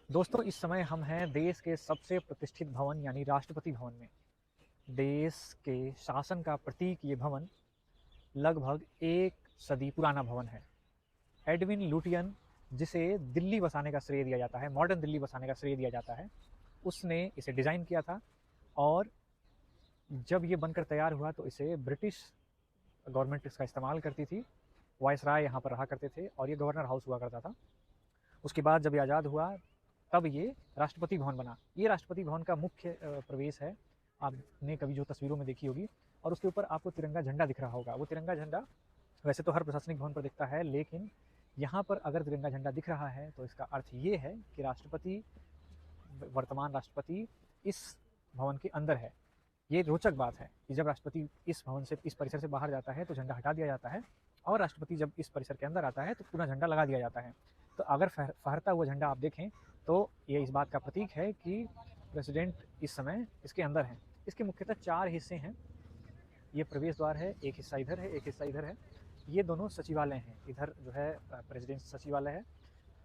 दोस्तों, इस समय हम हैं देश के सबसे प्रतिष्ठित भवन यानी राष्ट्रपति भवन में। देश के शासन का प्रतीक ये भवन लगभग 1 सदी पुराना भवन है। एडविन लुटियन, जिसे दिल्ली बसाने का श्रेय दिया जाता है, मॉडर्न दिल्ली बसाने का श्रेय दिया जाता है, उसने इसे डिज़ाइन किया था। और जब ये बनकर तैयार हुआ तो इसे ब्रिटिश गवर्नमेंट इसका इस्तेमाल करती थी। वायसराय यहाँ पर रहा करते थे और ये गवर्नर हाउस हुआ करता था। उसके बाद जब ये आज़ाद हुआ तब ये राष्ट्रपति भवन बना। ये राष्ट्रपति भवन का मुख्य प्रवेश है। आपने कभी जो तस्वीरों में देखी होगी और उसके ऊपर आपको तिरंगा झंडा दिख रहा होगा। वो तिरंगा झंडा वैसे तो हर प्रशासनिक भवन पर दिखता है, लेकिन यहाँ पर अगर तिरंगा झंडा दिख रहा है तो इसका अर्थ ये है कि राष्ट्रपति, वर्तमान राष्ट्रपति इस भवन के अंदर है। ये रोचक बात है कि जब राष्ट्रपति इस भवन से, इस परिसर से बाहर जाता है तो झंडा हटा दिया जाता है, और राष्ट्रपति जब इस परिसर के अंदर आता है तो पूरा झंडा लगा दिया जाता है। तो अगर फहरता हुआ झंडा आप देखें तो ये इस बात का प्रतीक है कि प्रेसिडेंट इस समय इसके अंदर हैं। इसके मुख्यतः 4 हिस्से हैं। ये प्रवेश द्वार है, एक हिस्सा इधर है, एक हिस्सा इधर है। ये दोनों सचिवालय हैं। इधर जो है प्रेसिडेंट सचिवालय है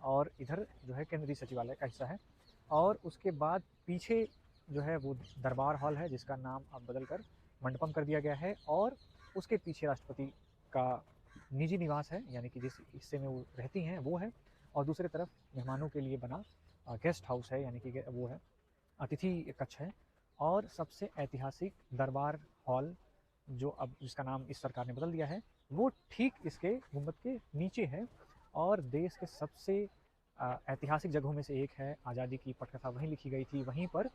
और इधर जो है केंद्रीय सचिवालय का हिस्सा है। और उसके बाद पीछे जो है वो दरबार हॉल है, जिसका नाम अब बदल कर मंडपम कर दिया गया है। और उसके पीछे राष्ट्रपति का निजी निवास है, यानी कि जिस हिस्से में वो रहती हैं वो है। और दूसरी तरफ मेहमानों के लिए बना गेस्ट हाउस है, यानी कि वो है अतिथि कक्ष है। और सबसे ऐतिहासिक दरबार हॉल, जो अब जिसका नाम इस सरकार ने बदल दिया है, वो ठीक इसके गुंबद के नीचे है। और देश के सबसे ऐतिहासिक जगहों में से एक है। आज़ादी की पटकथा वहीं लिखी गई थी। वहीं पर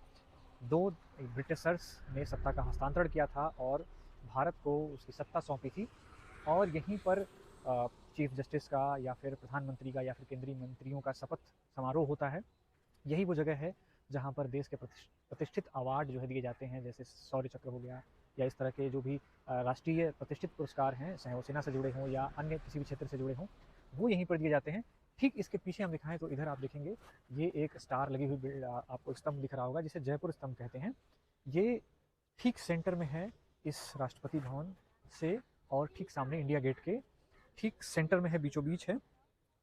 2 ब्रिटिशर्स ने सत्ता का हस्तांतरण किया था और भारत को उसकी सत्ता सौंपी थी। और यहीं पर चीफ जस्टिस का या फिर प्रधानमंत्री का या फिर केंद्रीय मंत्रियों का शपथ समारोह होता है। यही वो जगह है जहाँ पर देश के प्रतिष्ठित अवार्ड जो है दिए जाते हैं, जैसे शौर्य चक्र हो गया या इस तरह के जो भी राष्ट्रीय प्रतिष्ठित पुरस्कार हैं, चाहे वो सेना से जुड़े हों या अन्य किसी भी क्षेत्र से जुड़े हों, वो यहीं पर दिए जाते हैं। ठीक इसके पीछे हम दिखाएं तो इधर आप देखेंगे ये एक स्टार लगी हुई आपको स्तंभ दिख रहा होगा, जिसे जयपुर स्तंभ कहते हैं। ये ठीक सेंटर में है इस राष्ट्रपति भवन से, और ठीक सामने इंडिया गेट के ठीक सेंटर में है, बीचों बीच है।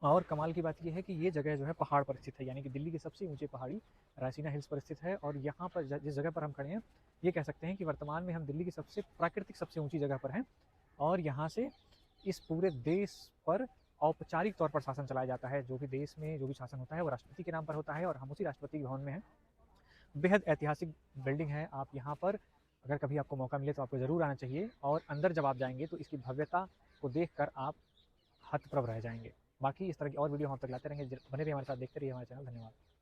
और कमाल की बात यह है कि ये जगह जो है पहाड़ पर स्थित है, यानी कि दिल्ली की सबसे ऊंची पहाड़ी रायसीना हिल्स पर स्थित है। और यहाँ पर जिस जगह पर हम खड़े हैं, ये कह सकते हैं कि वर्तमान में हम दिल्ली की सबसे प्राकृतिक सबसे ऊंची जगह पर हैं। और यहाँ से इस पूरे देश पर औपचारिक तौर पर शासन चलाया जाता है। जो भी देश में जो भी शासन होता है वो राष्ट्रपति के नाम पर होता है, और हम उसी राष्ट्रपति भवन में हैं। बेहद ऐतिहासिक बिल्डिंग है। आप यहाँ पर अगर कभी आपको मौका मिले तो आपको ज़रूर आना चाहिए। और अंदर जब आप जाएंगे तो इसकी भव्यता को देखकर आप हतप्रभ रह जाएंगे। बाकी इस तरह की और वीडियो हम तक लाते रहेंगे। बने रहिए हमारे साथ, देखते रहिए हमारे चैनल। धन्यवाद।